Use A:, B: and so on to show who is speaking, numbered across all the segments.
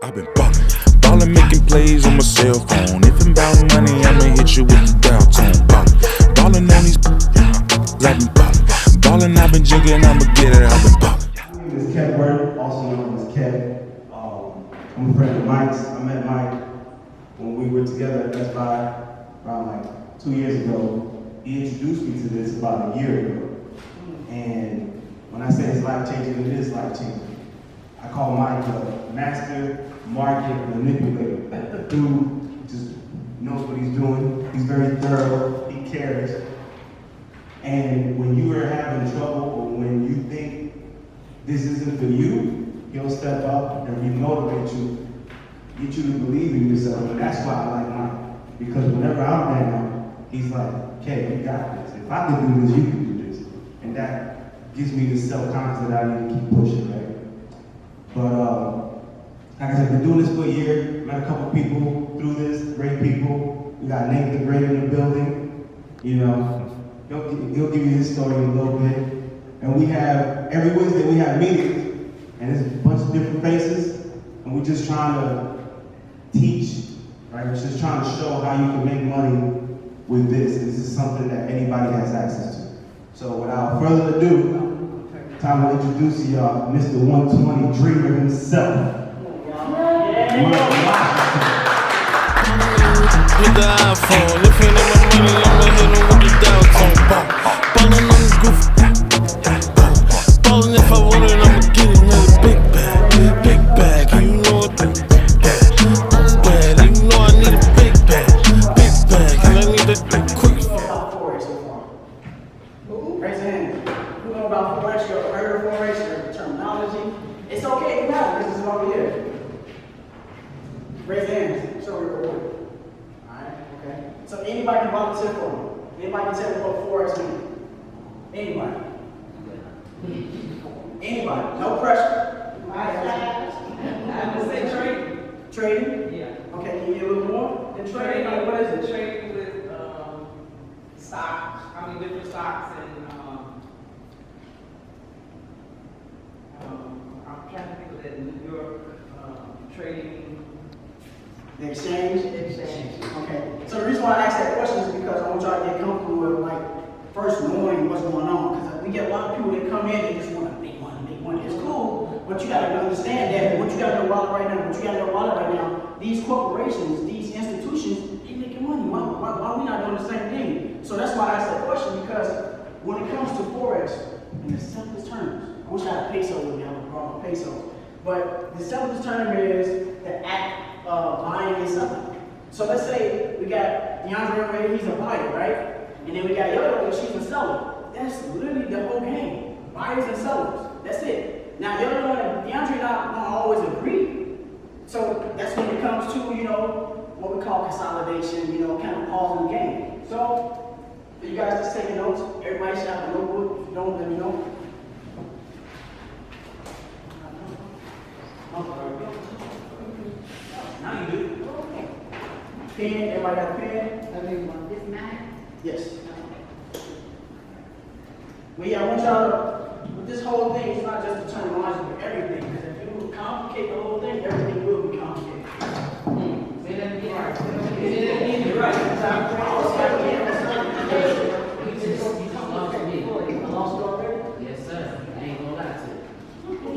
A: I've been ballin', making plays on my cell phone. If I'm about money, I'ma hit you with the dial tone. Ballin' on these, I've been ballin', I've been jigging, I'ma get it, I've been ballin'.
B: My name is Kev Word, also known as Kev. I'm a friend of Mike's. I met Mike when we were together at Best Buy around like 2 years ago. He introduced me to this about a year ago. And when I say it's life-changing, it is life-changing. I call Mike a master market manipulator who just knows what he's doing. He's very thorough, he cares. And when you are having trouble or when you think this isn't for you, he'll step up and remotivate you, get you to believe in yourself. And that's why I like Mike. Because whenever I'm down, he's like, okay, you got this. If I can do this, you can do this. And that gives me the self-confidence that I need to keep pushing, right? But like I said, I've been doing this for a year, met a couple people through this, great people. We got Nate the Great in the building, you know. He'll give you his story in a little bit. And we have, every Wednesday we have meetings, and there's a bunch of different faces, and we're just trying to teach, right? We're just trying to show how you can make money with this. This is something that anybody has access to. So without further ado, time to introduce to y'all Mr. 120 Dreamer himself.
C: With the iPhone, if it ain't my money, I'ma hit him with the dial tone. Ballin' on the goof. Ballin' if I want it, I'ma get it. Another big bag, big bag. And you know what? Bad. And you know I need a big bag, and I need it quick.
D: Who knows about Forex so far? Who? Raise your hand. Who knows about Forex? You've heard of Forex, your terminology. It's okay if not, this is why we're here. Raise your hands. Show your reward. Okay. So anybody can volunteer for me. Anybody can tell me what Forex means. Anybody. Anybody. No pressure.
E: I would say trading.
D: Trading?
E: Yeah.
D: Okay, can you get a little more?
E: The trading, like what is it? Trading with stocks, I mean different stocks and I'm trying to think of that in New York, trading.
D: The exchange? Okay. So the reason why I asked that question is because I want y'all to get comfortable with like first knowing what's going on. Because we get a lot of people that come in and just want to make money, make money. It's cool, but you gotta understand that what you gotta know right now, these corporations, these institutions, they making money. Why we not doing the same thing? So that's why I asked that question, because when it comes to Forex, in the simplest terms, I wish I had a peso with me, I would have brought a peso. But the simplest term is the act of buying and selling. So let's say we got DeAndre, he's a buyer, right? And then we got Yoda, she's a seller. That's literally the whole game. Buyers and sellers. That's it. Now Yoda and DeAndre not always agree. So that's when it comes to, you know, what we call consolidation, you know, kind of pausing the game. So you guys just taking notes. Everybody should have a notebook. If you don't, let me know. Now you do. Pen, everybody got a pen?
F: This mine?
D: Yes. But yeah, I want y'all to, with this whole thing, it's not just the terminology, but everything. Because if you complicate the whole thing, everything will be complicated.
E: Say that again.
D: Say that again, you're right. I lost it already?
E: Yes, sir. I ain't gonna lie to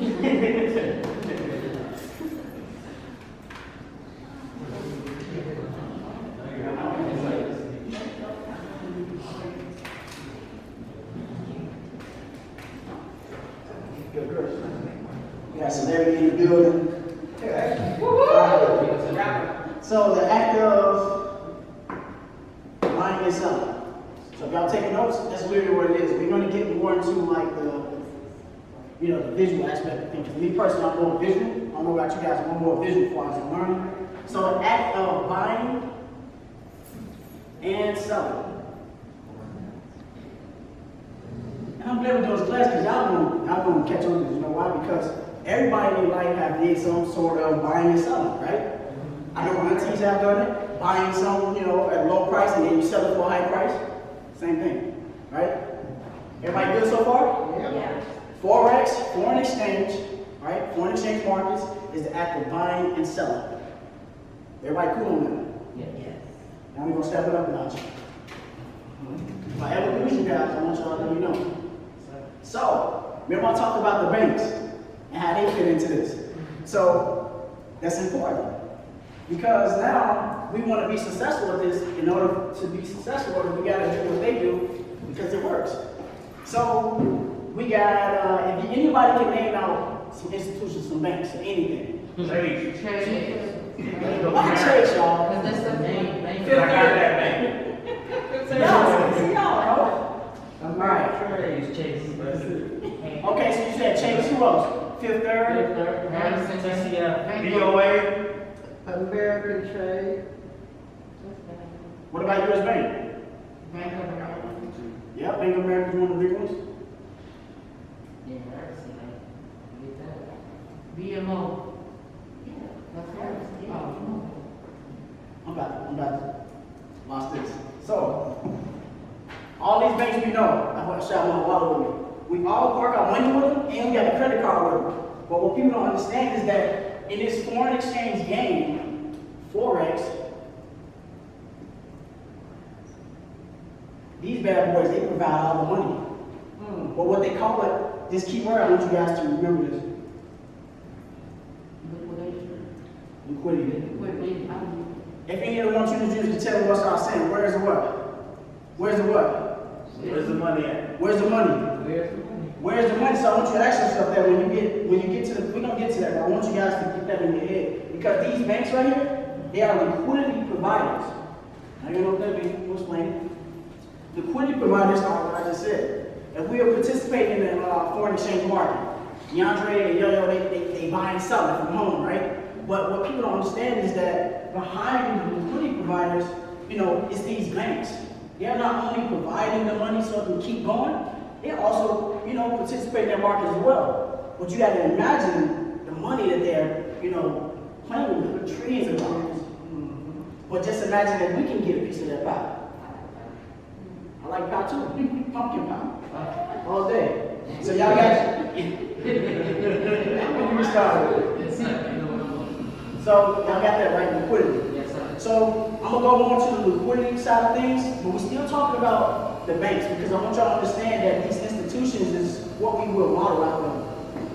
E: you.
D: We got celebrity in the building. So the act of buying and selling. So if y'all taking notes, that's literally what it is. We're going to get more into like the visual aspect of things. For me personally, I'm more visual. I don't know about you guys, I'm more visual before I was learning. So the act of buying and selling. And I'm glad we're doing this class because y'all gonna catch on to this. You know why? Because everybody in life have did some sort of buying and selling, right? I know my aunties have done it. Buying some, you know, at low price and then you sell it for a high price. Same thing, right? Everybody good so far?
F: Yeah.
D: Forex, foreign exchange, right? Foreign exchange markets is the act of buying and selling. Everybody cool on that?
E: Yes.
D: Now we're gonna step it up a notch. My evolution guys, I want y'all to let me know. So, remember I talked about the banks and how they fit into this. So, that's important. Because now we want to be successful at this. In order to be successful, we got to do what they do because it works. So, we got, if anybody can name out some institutions, some banks, or anything.
E: Trade.
D: Why Chase, y'all?
E: Because that's the main.
B: I got that bank.
D: See y'all, bro. Alright.
E: Trade. Chase.
D: Okay, so you said Chase, who else? Fifth Third?
E: Harrison, TCF.
B: BOA.
E: American Trade.
D: What about US Bank?
E: Bank of America.
D: Yeah, Bank of America is one of the big ones.
E: Yeah, Harrison. Get that. BMO. Yeah, that's Harrison. Oh,
D: I'm about to lost this. So, all these banks we know, I want to shout my wallet with me. We all park our money with them and we got a credit card with them. But what people don't understand is that in this foreign exchange game, Forex, these bad boys, they provide all the money. But what they call it, this key word, I want you guys to remember this. Liquidity. If any of the 120 can tell me what I'm saying, where's the what? Where's the what?
B: Where's the money at?
D: Where's the money?
E: Where's the money?
D: Where's the money? So I want you to ask yourself that when you get to the, we're gonna get to that, but I want you guys to get that in your head. Because these banks right here, they are liquidity providers. Now you know what that means, we'll explain it. Liquidity providers are what I just said. If we are participating in the foreign exchange market, DeAndre and Yo-Yo, they buy and sell it from home, right? But what people don't understand is that behind the liquidity providers, it's these banks. They're not only providing the money so it can keep going, they're also, participate in that market as well. But you got to imagine the money that they're, playing with trillions of dollars. But just imagine that we can get a piece of that pie. I like pie too, pumpkin pie, all day. So y'all got, when you started. So y'all got that right, liquidity.
E: Yes, sir.
D: So I'm gonna go more to the liquidity side of things, but we're still talking about the banks because I want y'all to understand that these institutions is what we will model out of.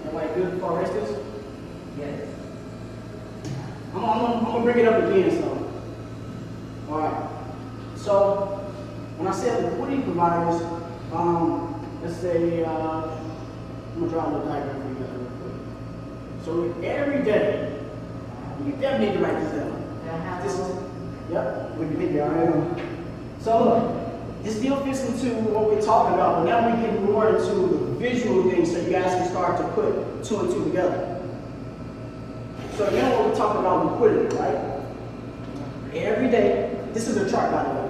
D: Everybody good before I rest this?
E: Yes.
D: I'm gonna bring it up again, so. All right. So when I say liquidity providers, let's say I'm gonna draw a little diagram for you guys real quick. So every day, you definitely need to write this down. This is, yep, we can hit there, all right? So look, this still fits into what we're talking about, but now we're getting more into the visual things so you guys can start to put two and two together. So now what we're talking about liquidity, right? Every day, this is a chart by the way.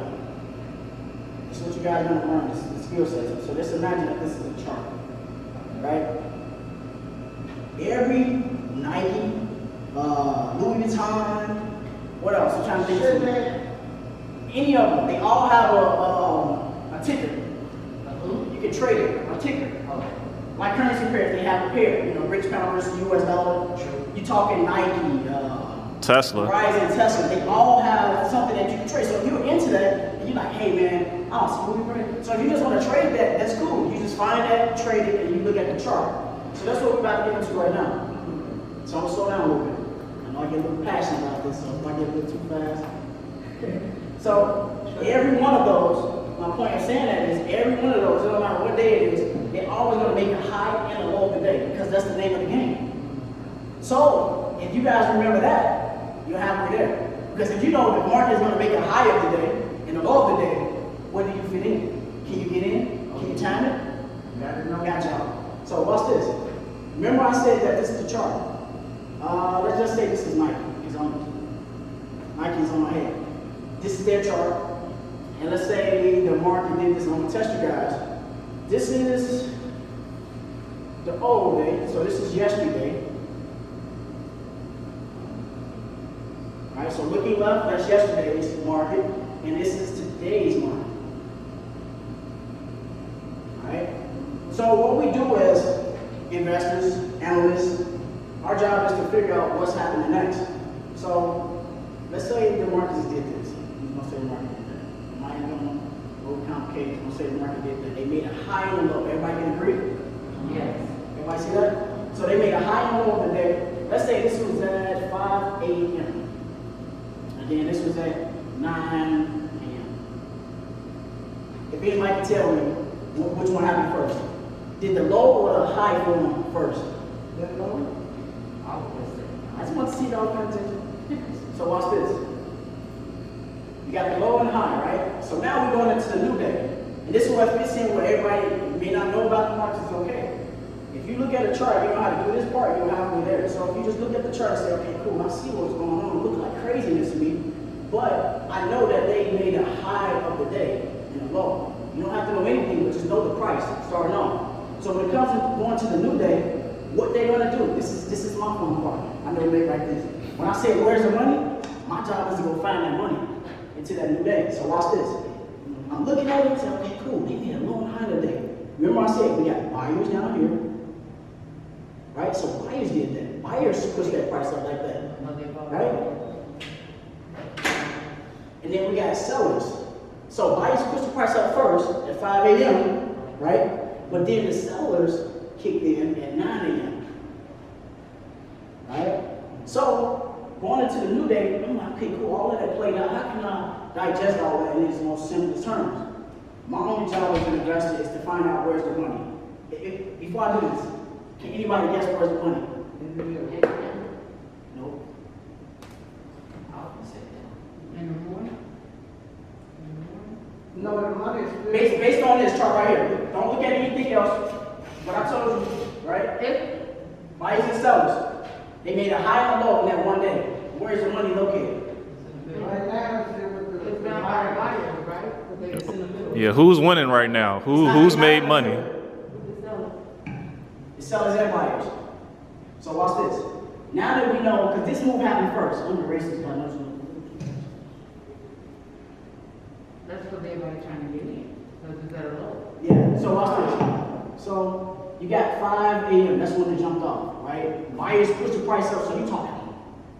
D: This is what you guys want to learn, this is the skill set. So just imagine that this is a chart, right? Every Nike, Louis Vuitton, what else? I'm trying to think of something. Any of them, they all have a ticker. You can trade it, a ticker. Like currency pairs, they have a pair. British pound versus US dollar. You talking Nike,
F: Tesla.
D: Verizon, Tesla. They all have something that you can trade. So if you're into that, and you're like, hey man, I don't see what we're. So if you just want to trade that, that's cool. You just find that, trade it, and you look at the chart. So that's what we're about to get into right now. So I'm gonna slow down a little bit. I know I get a little passionate about this, so if I get a little too fast. So every one of those, my point of saying that is every one of those, no matter what day it is, they're always gonna make a high and a low of the day because that's the name of the game. So if you guys remember that, you're halfway there. Because if you know the market is gonna make a high of the day and a low of the day, where do you fit in? Can you get in? Can you time it? Gotcha. So watch this. Remember I said that this is the chart. Let's just say this is Nike. Nike's on my head. This is their chart. And let's say the market did this. I'm going to test you guys. This is the old day. So this is yesterday. All right, so looking left, that's yesterday's market. And this is today's market. All right. So what we do as investors, analysts, Our job is to figure out what's happening next. So let's say the market just did this. I'm gonna say the market did that. Am I gonna overcomplicate? I'm gonna say the market did that. They made a high and a low. Everybody can agree?
E: Yes.
D: Everybody see that? So they made a high and low of the day. Let's say this was at 5 a.m. And then this was at 9 a.m. If anybody can tell me which one happened first. Did the low or the high form first? The low? I just want to see y'all pay attention. So watch this. You got the low and high, right? So now we're going into the new day. And this is what fits in where everybody may not know about the markets is okay. If you look at a chart, you know how to do this part, you're halfway there. So if you just look at the chart and say, okay, cool, I see what's going on. It looks like craziness to me. But I know that they made a high of the day and a low. You don't have to know anything, but just know the price starting off. So when it comes to going to the new day, what they're gonna do, this is my fun part. I know they like this. When I say where's the money, my job is to go find that money into that new day. So watch this. I'm looking at it and say, okay, cool, they made a low and high today. Remember I said we got buyers down here, right? So buyers did that. Buyers pushed that price up like that, right? And then we got sellers. So buyers pushed the price up first at 5 a.m., right? But then the sellers kicked in at 9 a.m., right? So going into the new day, I'm like, okay, cool, all of that played out. How can I digest all that in its most simplest terms? My only job as an investor is to find out where's the money. Before I do this, can anybody guess where's the money? Nope.
E: In the morning?
D: No, the money is based on this chart right here. Don't look at anything else. What I told you, right? Buyers and sellers. They made a high and a low in that one day. Where's the money located?
E: Right now, it's down by the buyers, right? Because it's in the middle.
F: Yeah, who's winning right now? Who's made money?
D: The sellers and buyers. So watch this. Now that we know, because this move happened first. I'm the racist guy.
E: That's what everybody trying to get in. Because it's at a low.
D: Yeah, so watch this. So you got 5 a.m., that's when they jumped off, right? Buyers pushed the price up, so you're talking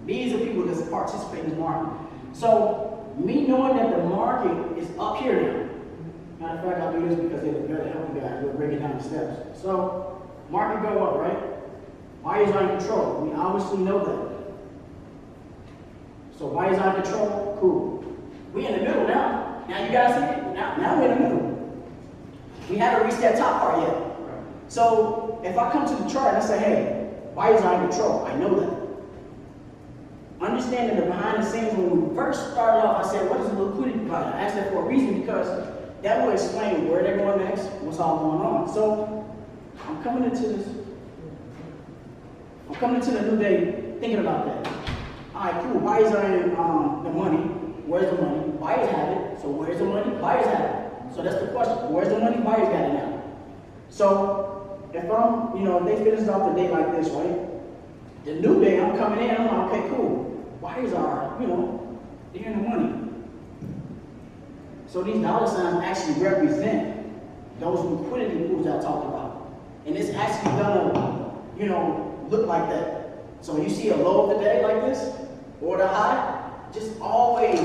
D: millions of people that's participate in the market. So me knowing that the market is up here now. Matter of fact, I'll do this because they're better help you guys. We'll break it down the steps. So market go up, right? Buyers are in control. We obviously know that. So buyers are in control, cool. We in the middle now. Now you guys see it? Now we're in the middle. We haven't reached that top part yet. So if I come to the chart and I say, hey, buyers are in control, I know that. Understanding the behind the scenes, when we first started off, I said, what is a liquidity provider? I asked that for a reason because that will explain where they're going next, what's all going on. So I'm coming into the new day thinking about that. All right, cool, buyers are in the money. Where's the money? Buyers have it. So where's the money? Buyers have it. So that's the question. Where's the money? Buyers got it now. So if I'm, if they finish off the day like this, right? The new day, I'm coming in, I'm like, okay, cool. Buyers are, they're in the money. So these dollar signs actually represent those liquidity pools I talked about. And it's actually gonna, look like that. So you see a low of the day like this, or the high, just always,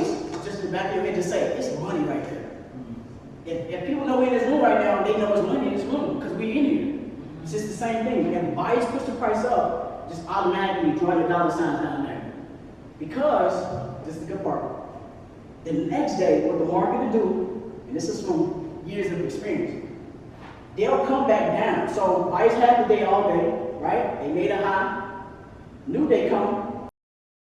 D: just in the back of your head, just say, it's money right there. If people know we're in this room right now, they know it's money in this room, because we're in here. It's just the same thing. When buyers push the price up, just automatically draw your dollar signs down there. Because, this is the good part, the next day, what the market will do, and this is from years of experience, they'll come back down. So buyers had the day all day, right? They made a high. New day come,